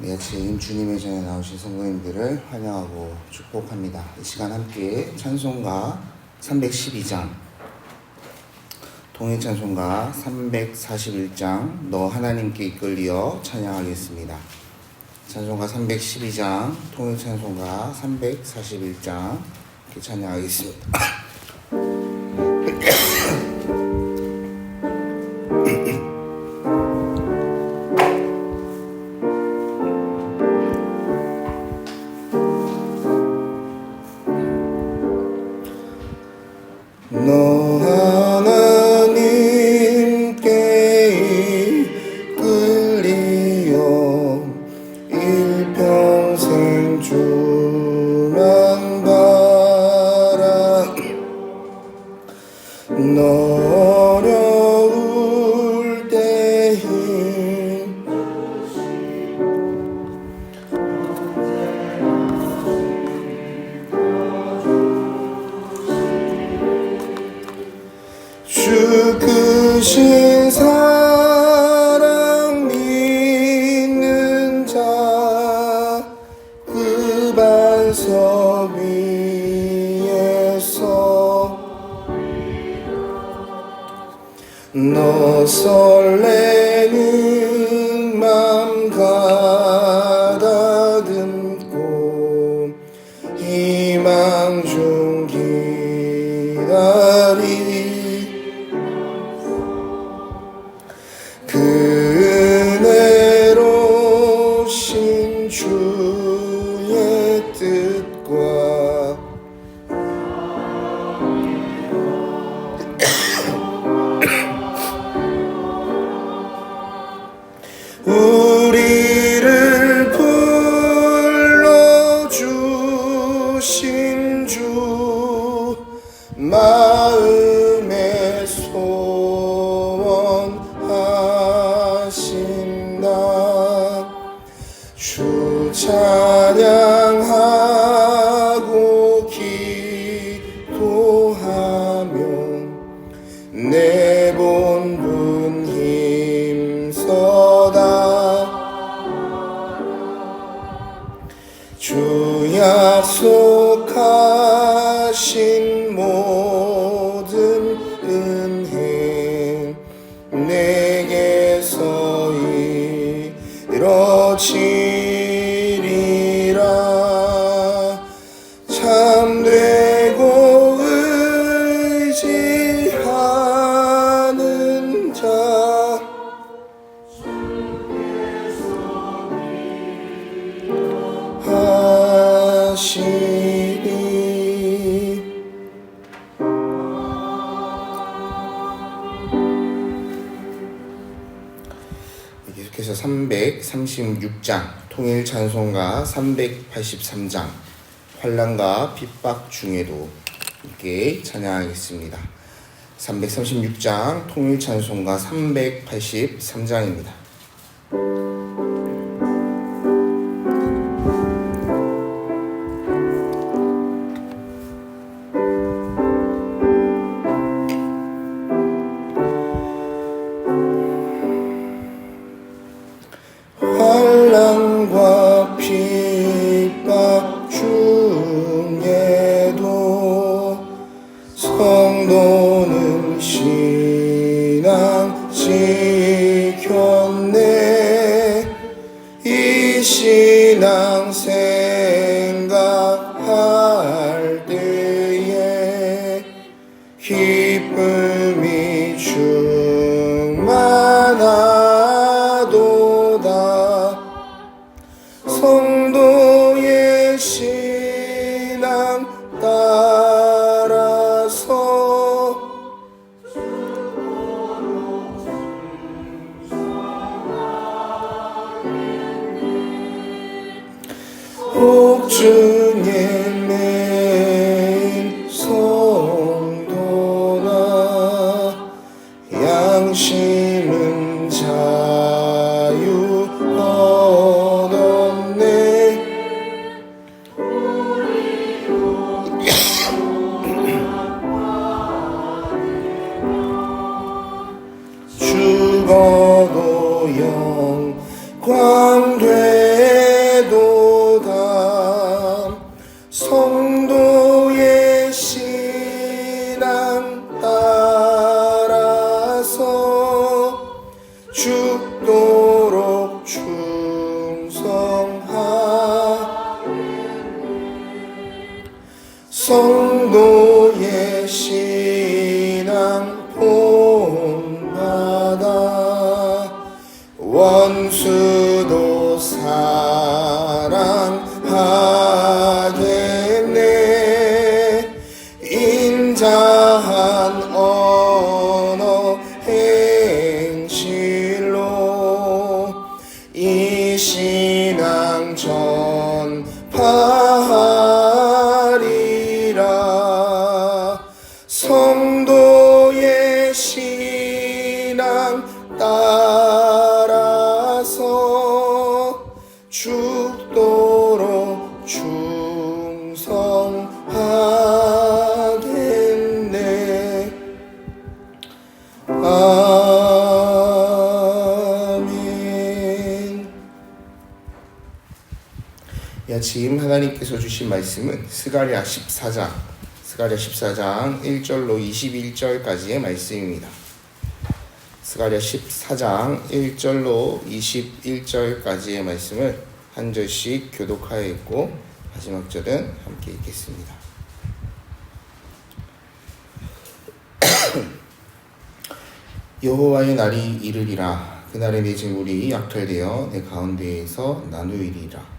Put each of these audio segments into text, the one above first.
이 아침 주님의 전에 나오신 성도님들을 환영하고 축복합니다. 이 시간 함께 찬송가 312장, 통일찬송가 341장 너 하나님께 이끌리어 찬양하겠습니다. 찬송가 312장, 통일찬송가 341장 이렇게 찬양하겠습니다. 너 하나님께 이끌리어 일평생 주만 바라 너 어려울 때에 주 크신 사랑 믿는 자 그 반석 위에서 너 설레는 맘 가다듬고 희망 중 기다리 그은혜로신 주의 뜻과 우리를 불러주신 주 마음의 소원하신다. 주 찬양하고 기도하며 내 본분 힘써다. 주 약속하신 모든 은혜 내게서 이뤄지리라. 참되고 의지하는 자 하시리. 계속해서 336장 통일찬송가 383장 환난과 핍박 중에도 함께 찬양하겠습니다. 336장 통일찬송가 383장입니다. 환난과 핍박 중에도 성도는 신앙 지켰네. 이 신앙 생각할 때에 기쁨이 충만하도다. 성도의 신앙 따라서 옥중에는 성도나 양심은 자유 얻었네. 죽어도 영광 되 성도의 신앙 본받아 원수도 사랑하겠네. 인자한 언어 행실로 이 신앙 전파하리라. 성도의 신앙 따라서 죽도록 충성하겠네. 아멘. 이 아침 하나님께서 주신 말씀은 스가랴 14장 1절로 21절까지의 말씀입니다. 스가랴 14장 1절로 21절까지의 말씀을 한 절씩 교독하여 읽고 마지막 절은 함께 읽겠습니다. 여호와의 날이 이르리라. 그날에 내 재물이 약탈되어 내 가운데에서 나누이리라.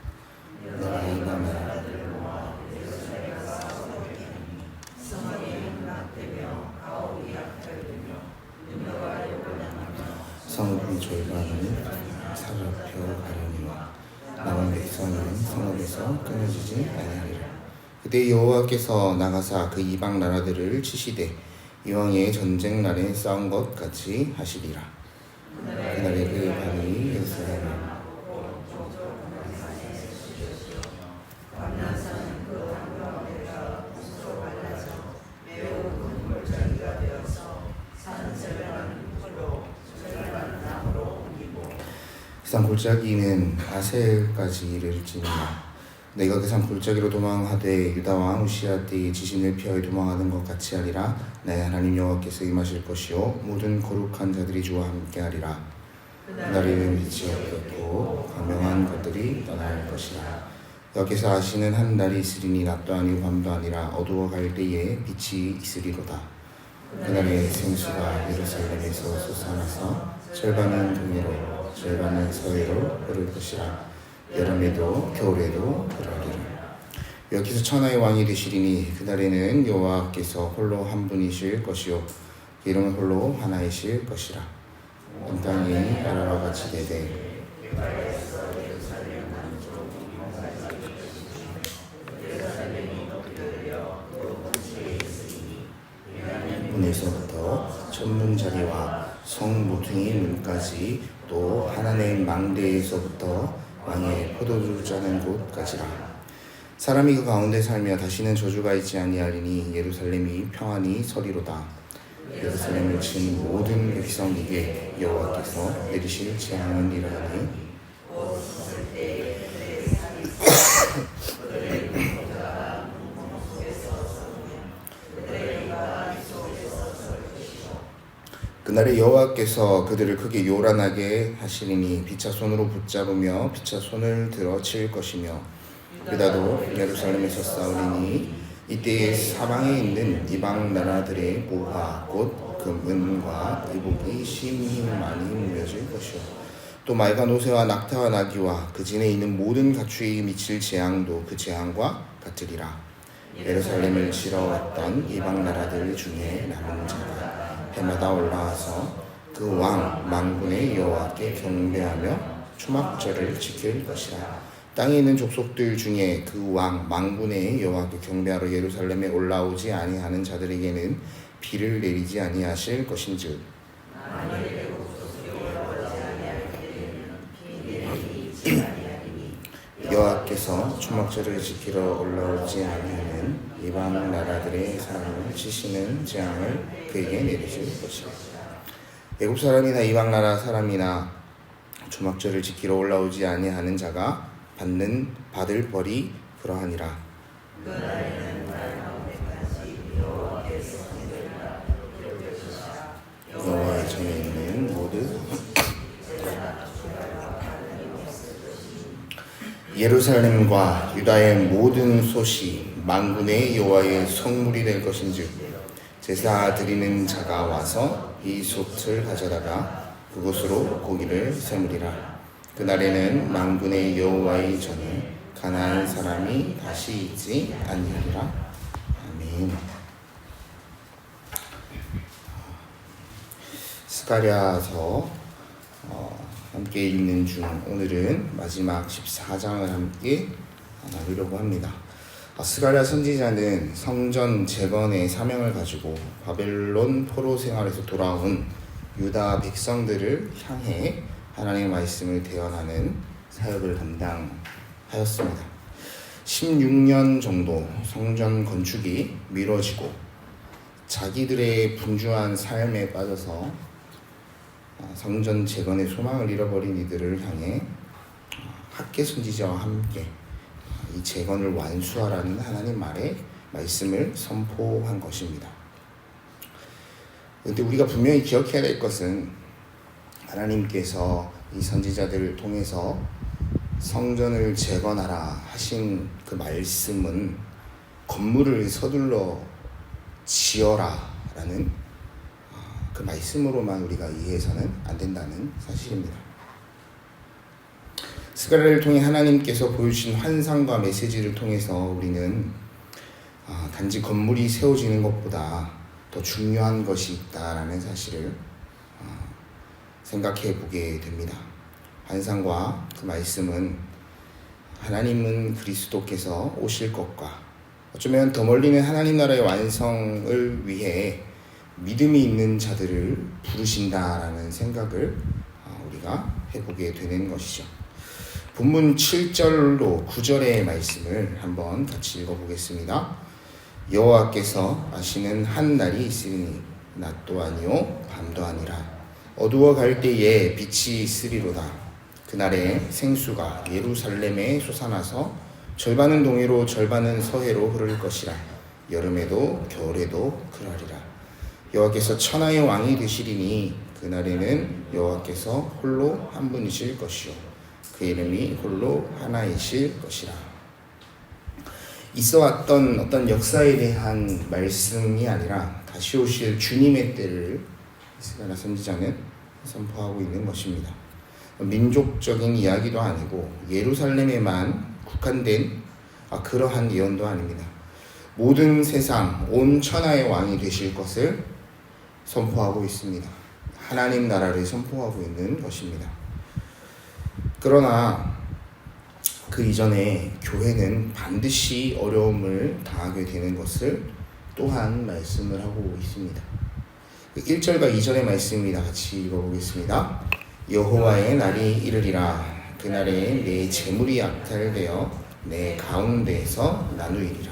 성읍이 절반은 사로잡혀 가려니와 남은 백성은 성읍에서 끊어지지 아니하리라. 그때 여호와께서 나가사 그 이방 나라들을 치시되 이왕의 전쟁 날에 싸운 것 같이 하시리라. 그날에 그 밤이 예루살렘에 그 산 골짜기는 아셀까지 이를지니라. 내가 그 산 골짜기로 도망하되 유다 왕 우시야 때에 지신을 피하여 도망하는 것 같이 하리라. 나의 하나님 여호와께서 임하실 것이요 모든 거룩한 자들이 주와 함께하리라. 그날에는 빛이 없겠고 광명한 것들이 떠날 것이라. 여호와께서 하시는 한 날이 있으리니 낮도 아니고 밤도 아니라 어두워갈 때에 빛이 있으리로다. 그날에 생수가 예루살렘에서 솟아나서 절반은 동해로 절반은 서해로 흐를 것이라. 여름에도 겨울에도 그러리라. 여기서 천하의 왕이 되시리니 그날에는 여호와께서 홀로 한 분이실 것이요 이름은 홀로 하나이실 것이라. 온 땅이 나라와 같이 되되 문에서부터 천문자리와 성 모퉁이 문까지 또 하나님 망대에서부터 왕의 포도주 짜는 곳까지라. 사람이 그 가운데 살며 다시는 저주가 있지 아니하리니 예루살렘이 평안히 서리로다. 예루살렘을 친 모든 백성에게 여호와께서 내리실 재앙은 이러하니 그날에 여호와께서 그들을 크게 요란하게 하시리니 피차 손으로 붙잡으며 피차 손을 들어 칠 것이며 유다도 예루살렘에서 싸우리니 이때에 사방에 있는 이방 나라들의 보화 곧 금은과 의복이 심히 많이 무뎌질 것이요 또 말과 노새와 낙타와 나귀와 그 진에 있는 모든 가축이 미칠 재앙도 그 재앙과 같으리라. 예루살렘을 치러 왔던 이방 나라들 중에 남은 자가 해마다 올라와서 그 왕 망군의 여호와께 경배하며 초막절을 지킬 것이라. 땅에 있는 족속들 중에 그 왕 망군의 여호와께 경배하러 예루살렘에 올라오지 아니하는 자들에게는 비를 내리지 아니하실 것인즉 여호와께서 초막절을 지키러 올라오지 아니하는 이방 나라들의 사람을 치시는 재앙을 그에게 내리실 것이라. 애굽 사람이나 이방 나라 사람이나 초막절을 지키러 올라오지 아니하는 자가 받을 벌이 그러하니라. 여호와의 전에 있는 모든 예루살렘과 유다의 모든 솥이 만군의 여호와의 성물이 될 것인즉 제사 드리는 자가 와서 이 솥을 가져다가 그곳으로 고기를 세무리라. 그날에는 만군의 여호와의 전에 가나안 사람이 다시 있지 아니하리라. 아멘. 스가랴서 함께 읽는 중 오늘은 마지막 14장을 함께 나누려고 합니다. 스가랴 선지자는 성전 재건의 사명을 가지고 바벨론 포로 생활에서 돌아온 유다 백성들을 향해 하나님의 말씀을 대언하는 사역을 감당하였습니다. 16년 정도 성전 건축이 미뤄지고 자기들의 분주한 삶에 빠져서 성전 재건의 소망을 잃어버린 이들을 향해 학개 선지자와 함께 이 재건을 완수하라는 하나님 말의 말씀을 선포한 것입니다. 그런데 우리가 분명히 기억해야 될 것은 하나님께서 이 선지자들을 통해서 성전을 재건하라 하신 그 말씀은 건물을 서둘러 지어라 라는 그 말씀으로만 우리가 이해해서는 안 된다는 사실입니다. 스가랴를 통해 하나님께서 보여주신 환상과 메시지를 통해서 우리는 단지 건물이 세워지는 것보다 더 중요한 것이 있다라는 사실을 생각해 보게 됩니다. 환상과 그 말씀은 하나님은 그리스도께서 오실 것과 어쩌면 더 멀리는 하나님 나라의 완성을 위해 믿음이 있는 자들을 부르신다라는 생각을 우리가 해보게 되는 것이죠. 본문 7절로 9절의 말씀을 한번 같이 읽어보겠습니다. 여호와께서 아시는 한 날이 있으니 낮도 아니요 밤도 아니라 어두워 갈 때에 빛이 있으리로다. 그날에 생수가 예루살렘에 솟아나서 절반은 동해로 절반은 서해로 흐를 것이라. 여름에도 겨울에도 그러리라. 여호와께서 천하의 왕이 되시리니 그날에는 여호와께서 홀로 한 분이실 것이요 그 이름이 홀로 하나이실 것이라. 있어왔던 어떤 역사에 대한 말씀이 아니라 다시 오실 주님의 때를 스가랴 선지자는 선포하고 있는 것입니다. 민족적인 이야기도 아니고 예루살렘에만 국한된 그러한 예언도 아닙니다. 모든 세상 온 천하의 왕이 되실 것을 선포하고 있습니다. 하나님 나라를 선포하고 있는 것입니다. 그러나 그 이전에 교회는 반드시 어려움을 당하게 되는 것을 또한 말씀을 하고 있습니다. 1절과 2절의 말씀입니다. 같이 읽어보겠습니다. 여호와의 날이 이르리라. 그날에 내 재물이 약탈되어 내 가운데에서 나누이리라.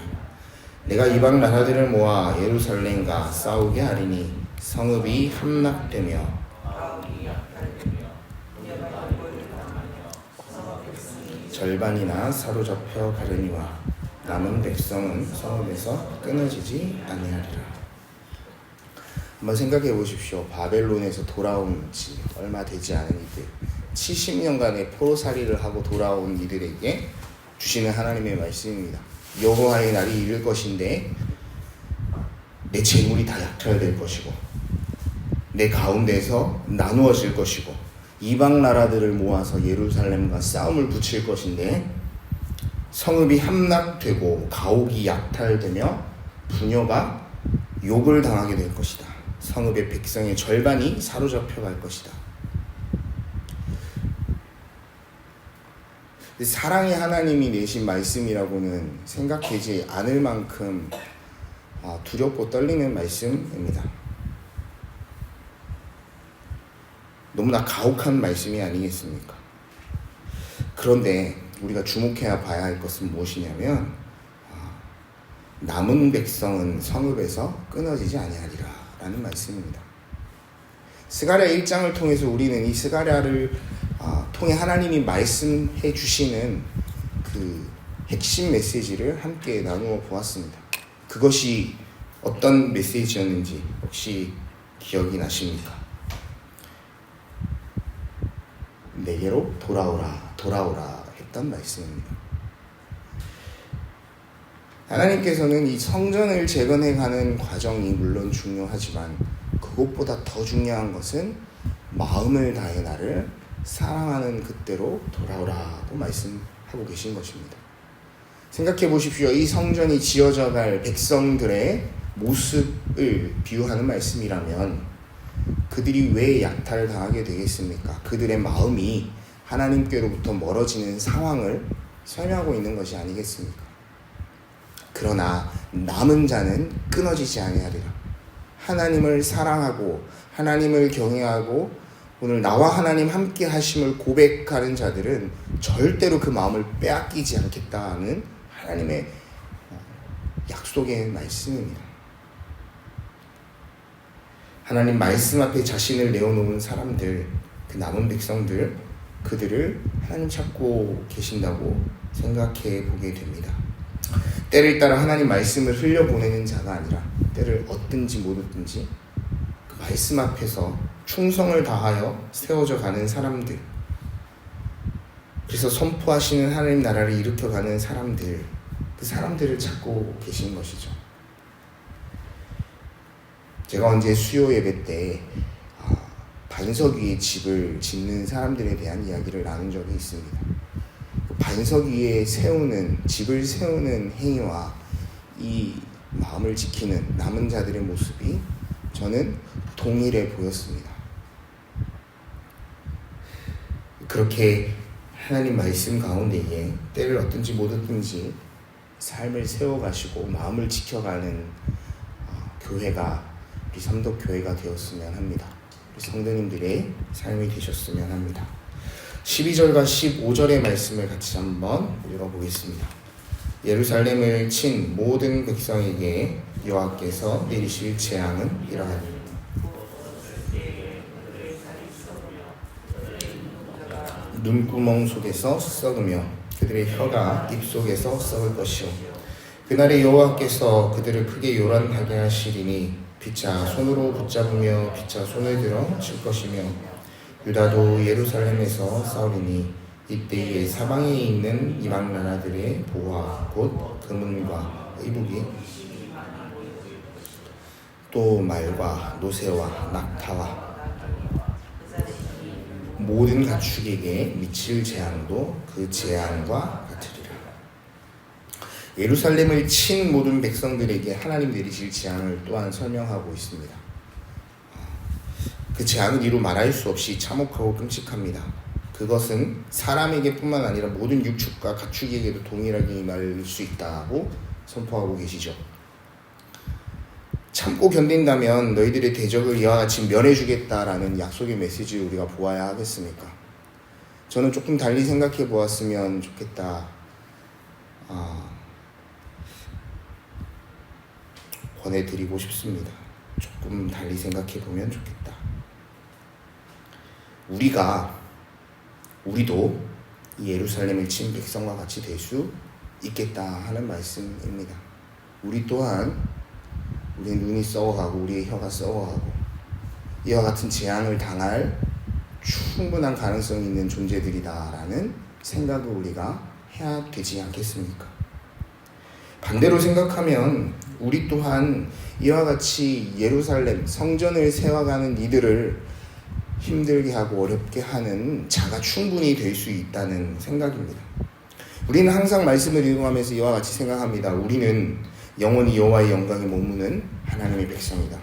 내가 이방 나라들을 모아 예루살렘과 싸우게 하리니 성읍이 함락되며 절반이나 사로잡혀 가려니와 남은 백성은 성읍에서 끊어지지 아니하리라. 한번 생각해 보십시오. 바벨론에서 돌아온 지 얼마 되지 않은 이들, 70년간의 포로살이를 하고 돌아온 이들에게 주시는 하나님의 말씀입니다. 여호와의 날이 이를 것인데 내 재물이 다 약탈될 것이고 내 가운데에서 나누어질 것이고 이방 나라들을 모아서 예루살렘과 싸움을 붙일 것인데 성읍이 함락되고 가옥이 약탈되며 부녀가 욕을 당하게 될 것이다. 성읍의 백성의 절반이 사로잡혀 갈 것이다. 사랑의 하나님이 내신 말씀이라고는 생각되지 않을 만큼 두렵고 떨리는 말씀입니다. 너무나 가혹한 말씀이 아니겠습니까? 그런데 우리가 주목해야 봐야 할 것은 무엇이냐면 남은 백성은 성읍에서 끊어지지 아니하리라 라는 말씀입니다. 스가랴 1장을 통해서 우리는 이 스가랴를 통해 하나님이 말씀해 주시는 그 핵심 메시지를 함께 나누어 보았습니다. 그것이 어떤 메시지였는지 혹시 기억이 나십니까? 내게로 돌아오라, 돌아오라 했던 말씀입니다. 하나님께서는 이 성전을 재건해가는 과정이 물론 중요하지만 그것보다 더 중요한 것은 마음을 다해 나를 사랑하는 그때로 돌아오라고 말씀하고 계신 것입니다. 생각해 보십시오. 이 성전이 지어져 갈 백성들의 모습을 비유하는 말씀이라면 그들이 왜 약탈을 당하게 되겠습니까? 그들의 마음이 하나님께로부터 멀어지는 상황을 설명하고 있는 것이 아니겠습니까? 그러나 남은 자는 끊어지지 아니하리라. 하나님을 사랑하고 하나님을 경외하고 오늘 나와 하나님 함께 하심을 고백하는 자들은 절대로 그 마음을 빼앗기지 않겠다는 하나님의 약속의 말씀입니다. 하나님 말씀 앞에 자신을 내어놓은 사람들, 그 남은 백성들, 그들을 하나님 찾고 계신다고 생각해 보게 됩니다. 때를 따라 하나님 말씀을 흘려보내는 자가 아니라 때를 얻든지 못 얻든지 그 말씀 앞에서 충성을 다하여 세워져 가는 사람들, 그래서 선포하시는 하나님 나라를 일으켜가는 사람들, 그 사람들을 찾고 계신 것이죠. 제가 언제 수요 예배 때 반석 위에 집을 짓는 사람들에 대한 이야기를 나눈 적이 있습니다. 반석 위에 집을 세우는 행위와 이 마음을 지키는 남은 자들의 모습이 저는 동일해 보였습니다. 그렇게 하나님 말씀 가운데에 때를 얻든지 못 얻든지 삶을 세워가시고 마음을 지켜가는 교회가 우리 삼덕교회가 되었으면 합니다. 우리 성도님들의 삶이 되셨으면 합니다. 12절과 15절의 말씀을 같이 한번 읽어보겠습니다. 예루살렘을 친 모든 백성에게 여호와께서 내리실 재앙은 이러하니 눈구멍 속에서 썩으며 그들의 혀가 입속에서 썩을 것이요 그날에 여호와께서 그들을 크게 요란하게 하시리니 피차 손으로 붙잡으며 피차 손을 들어 칠 것이며 유다도 예루살렘에서 싸우리니 이때에 사방에 있는 이방 나라들의 보화 곧 금은과 의복이 또 말과 노새와 낙타와 모든 가축에게 미칠 재앙도 그 재앙과 같으리라. 예루살렘을 친 모든 백성들에게 하나님 내리실 재앙을 또한 설명하고 있습니다. 그 재앙은 이루 말할 수 없이 참혹하고 끔찍합니다. 그것은 사람에게 뿐만 아니라 모든 육축과 가축에게도 동일하게 임할 수 있다고 선포하고 계시죠. 참고 견딘다면 너희들의 대적을 이와 같이 면해주겠다라는 약속의 메시지를 우리가 보아야 하겠습니까? 저는 조금 달리 생각해 보았으면 좋겠다. 권해드리고 싶습니다. 조금 달리 생각해 보면 좋겠다. 우리도 이 예루살렘을 친 백성과 같이 될 수 있겠다 하는 말씀입니다. 우리 또한 우리의 눈이 썩어가고 우리의 혀가 썩어가고 이와 같은 재앙을 당할 충분한 가능성이 있는 존재들이다라는 생각을 우리가 해야 되지 않겠습니까? 반대로 생각하면 우리 또한 이와 같이 예루살렘 성전을 세워가는 이들을 힘들게 하고 어렵게 하는 자가 충분히 될 수 있다는 생각입니다. 우리는 항상 말씀을 읽어가면서 이와 같이 생각합니다. 우리는 영원히 여호와의 영광에 머무는 하나님의 백성이다.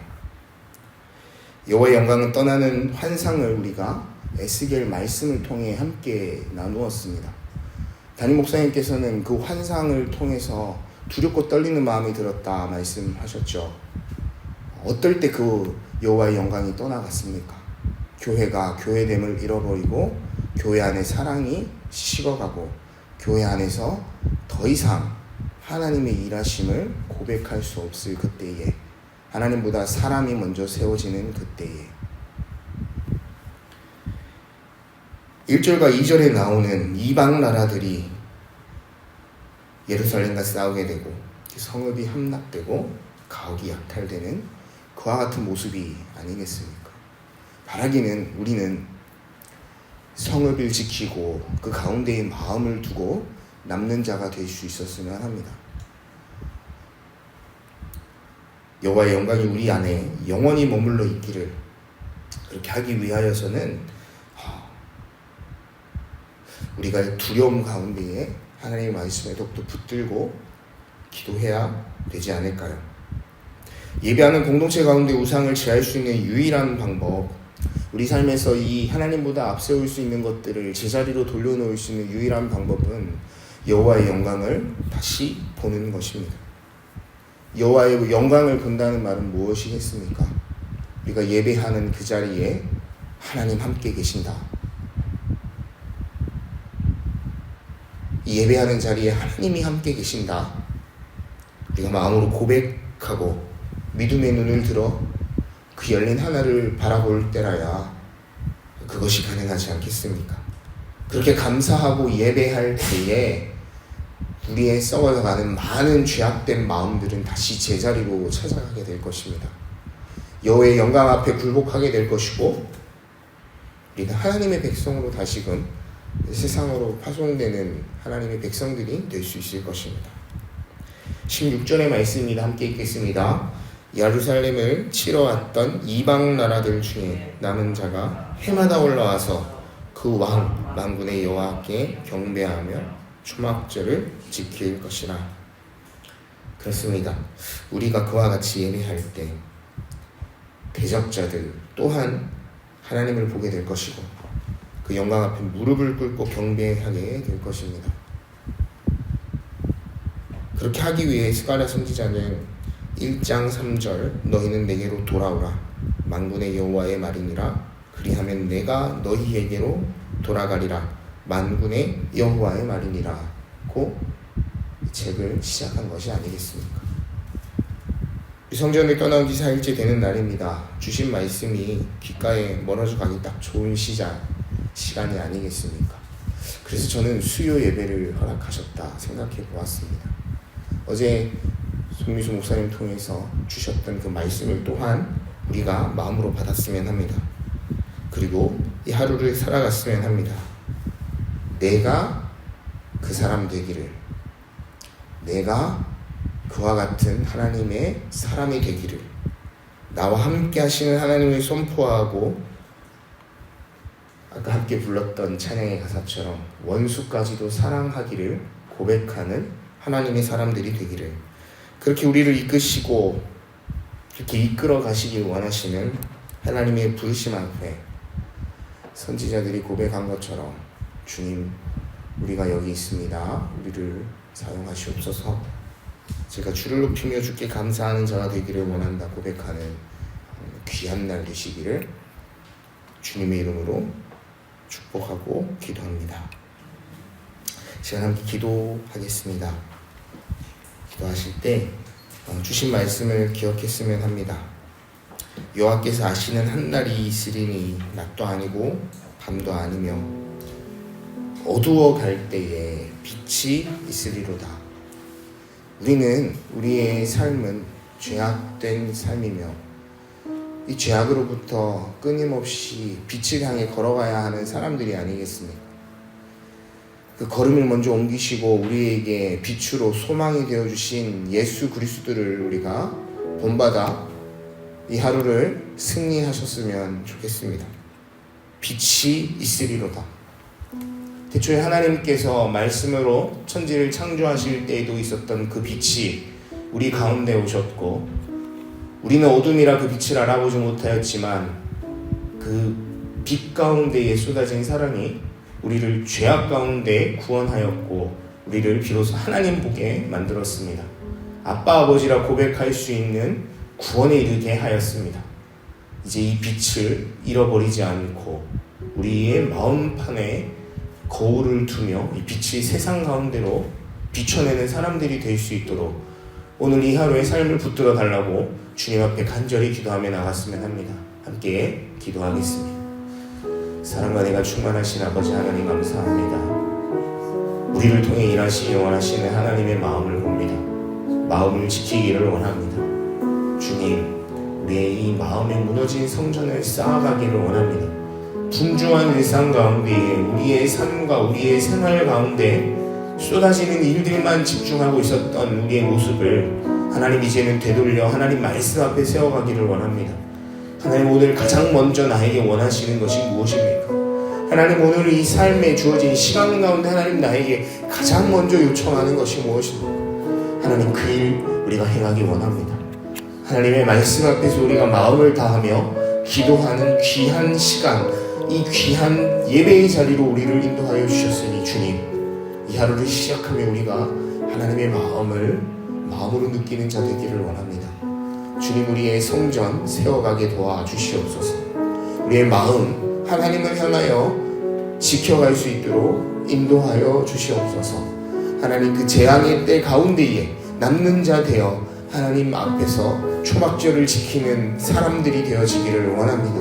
여호와의 영광은 떠나는 환상을 우리가 에스겔 말씀을 통해 함께 나누었습니다. 담임 목사님께서는 그 환상을 통해서 두렵고 떨리는 마음이 들었다 말씀하셨죠. 어떨 때 그 여호와의 영광이 떠나갔습니까? 교회가 교회됨을 잃어버리고 교회 안에 사랑이 식어가고 교회 안에서 더 이상 하나님의 일하심을 고백할 수 없을 그때에, 하나님보다 사람이 먼저 세워지는 그때에 1절과 2절에 나오는 이방 나라들이 예루살렘과 싸우게 되고 성읍이 함락되고 가옥이 약탈되는 그와 같은 모습이 아니겠습니까? 바라기는 우리는 성읍을 지키고 그 가운데에 마음을 두고 남는 자가 될 수 있었으면 합니다. 여호와의 영광이 우리 안에 영원히 머물러 있기를, 그렇게 하기 위하여서는 우리가 두려움 가운데에 하나님의 말씀에 더욱더 붙들고 기도해야 되지 않을까요? 예배하는 공동체 가운데 우상을 제할 수 있는 유일한 방법, 우리 삶에서 이 하나님보다 앞세울 수 있는 것들을 제자리로 돌려놓을 수 있는 유일한 방법은 여호와의 영광을 다시 보는 것입니다. 여호와의 영광을 본다는 말은 무엇이겠습니까? 우리가 예배하는 그 자리에 하나님 함께 계신다. 이 예배하는 자리에 하나님이 함께 계신다. 우리가 마음으로 고백하고 믿음의 눈을 들어 그 열린 하나를 바라볼 때라야 그것이 가능하지 않겠습니까? 그렇게 감사하고 예배할 때에 우리의 썩어가는 많은 죄악된 마음들은 다시 제자리로 찾아가게 될 것입니다. 여호와의 영광 앞에 굴복하게 될 것이고, 우리는 하나님의 백성으로 다시금 세상으로 파송되는 하나님의 백성들이 될 수 있을 것입니다. 16절의 말씀입니다. 함께 읽겠습니다. 예루살렘을 치러 왔던 이방 나라들 중에 남은 자가 해마다 올라와서 그 왕 만군의 여호와께 경배하며 초막절을 지킬 것이라. 그렇습니다. 우리가 그와 같이 예배할 때 대적자들 또한 하나님을 보게 될 것이고, 그 영광 앞에 무릎을 꿇고 경배하게 될 것입니다. 그렇게 하기 위해 스가랴 선지자는 1장 3절 너희는 내게로 돌아오라 만군의 여호와의 말이니라 그리하면 내가 너희에게로 돌아가리라 만군의 여호와의 말이니라고 책을 시작한 것이 아니겠습니까? 성전을 떠나온 지 4일째 되는 날입니다. 주신 말씀이 귓가에 멀어져 가기 딱 좋은 시간이 아니겠습니까? 그래서 저는 수요 예배를 허락하셨다 생각해 보았습니다. 어제 송미수 목사님 통해서 주셨던 그 말씀을 또한 우리가 마음으로 받았으면 합니다. 그리고 이 하루를 살아갔으면 합니다. 내가 그 사람 되기를, 내가 그와 같은 하나님의 사람이 되기를, 나와 함께 하시는 하나님을 선포하고, 아까 함께 불렀던 찬양의 가사처럼 원수까지도 사랑하기를 고백하는 하나님의 사람들이 되기를, 그렇게 우리를 이끄시고 그렇게 이끌어 가시길 원하시는 하나님의 부르심 앞에 선지자들이 고백한 것처럼, 주님, 우리가 여기 있습니다. 우리를 사용하시옵소서. 제가 주를 높이며 주께 감사하는 자가 되기를 원한다 고백하는 귀한 날 되시기를 주님의 이름으로 축복하고 기도합니다. 시간 함께 기도하겠습니다. 기도하실 때 주신 말씀을 기억했으면 합니다. 여호와께서 아시는 한 날이 있으리니 낮도 아니고 밤도 아니며 어두워 갈 때에 빛이 있으리로다. 우리는 우리의 삶은 죄악된 삶이며 이 죄악으로부터 끊임없이 빛을 향해 걸어가야 하는 사람들이 아니겠습니까? 그 걸음을 먼저 옮기시고 우리에게 빛으로 소망이 되어주신 예수 그리스도를 우리가 본받아 이 하루를 승리하셨으면 좋겠습니다. 빛이 있으리로다. 태초에 하나님께서 말씀으로 천지를 창조하실 때에도 있었던 그 빛이 우리 가운데 오셨고, 우리는 어둠이라 그 빛을 알아보지 못하였지만 그 빛 가운데에 쏟아진 사랑이 우리를 죄악 가운데 구원하였고 우리를 비로소 하나님 보게 만들었습니다. 아빠 아버지라 고백할 수 있는 구원에 이르게 하였습니다. 이제 이 빛을 잃어버리지 않고 우리의 마음판에 거울을 두며 이 빛이 세상 가운데로 비춰내는 사람들이 될 수 있도록 오늘 이 하루의 삶을 붙들어 달라고 주님 앞에 간절히 기도하며 나갔으면 합니다. 함께 기도하겠습니다. 사랑과 내가 충만하신 아버지 하나님 감사합니다. 우리를 통해 일하시기 원하시는 하나님의 마음을 봅니다. 마음을 지키기를 원합니다. 주님, 우리의 이 마음에 무너진 성전을 쌓아가기를 원합니다. 분주한 일상 가운데 우리의 삶과 우리의 생활 가운데 쏟아지는 일들만 집중하고 있었던 우리의 모습을 하나님 이제는 되돌려 하나님 말씀 앞에 세워가기를 원합니다. 하나님 오늘 가장 먼저 나에게 원하시는 것이 무엇입니까? 하나님 오늘 이 삶에 주어진 시간 가운데 하나님 나에게 가장 먼저 요청하는 것이 무엇입니까? 하나님 그 일 우리가 행하기 원합니다. 하나님의 말씀 앞에서 우리가 마음을 다하며 기도하는 귀한 시간, 이 귀한 예배의 자리로 우리를 인도하여 주셨으니 주님, 이 하루를 시작하며 우리가 하나님의 마음으로 느끼는 자 되기를 원합니다. 주님, 우리의 성전 세워가게 도와주시옵소서. 우리의 마음 하나님을 향하여 지켜갈 수 있도록 인도하여 주시옵소서. 하나님 그 재앙의 때 가운데에 남는 자 되어 하나님 앞에서 초막절을 지키는 사람들이 되어지기를 원합니다.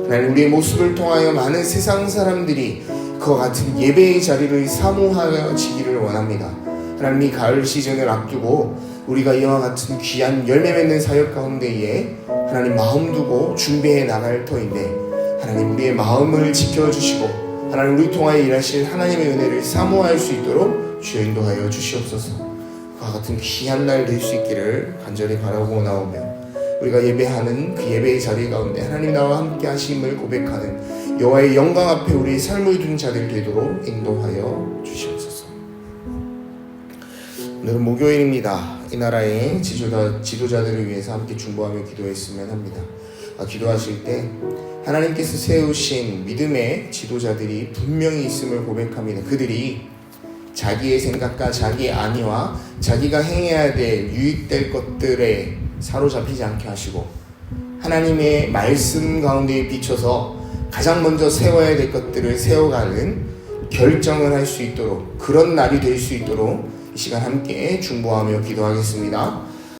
하나님 우리의 모습을 통하여 많은 세상 사람들이 그와 같은 예배의 자리를 사모하여지기를 원합니다. 하나님 이 가을 시즌을 앞두고 우리가 이와 같은 귀한 열매 맺는 사역 가운데에 하나님 마음 두고 준비해 나갈 터인데 하나님 우리의 마음을 지켜주시고 하나님 우리 통하여 일하실 하나님의 은혜를 사모할 수 있도록 주여 인도하여 주시옵소서. 그와 같은 귀한 날 될 수 있기를 간절히 바라고 나오며 우리가 예배하는 그 예배의 자리 가운데 하나님 나와 함께 하심을 고백하는 여호와의 영광 앞에 우리의 삶을 둔 자들 되도록 인도하여 주시옵소서. 오늘은 목요일입니다. 이 나라의 지도자들을 위해서 함께 중보하며 기도했으면 합니다. 기도하실 때 하나님께서 세우신 믿음의 지도자들이 분명히 있음을 고백합니다. 그들이 자기의 생각과 자기의 안위와 자기가 행해야 될 유익될 것들에 사로잡히지 않게 하시고 하나님의 말씀 가운데 비춰서 가장 먼저 세워야 될 것들을 세워가는 결정을 할 수 있도록 그런 날이 될 수 있도록 이 시간 함께 중보하며 기도하겠습니다.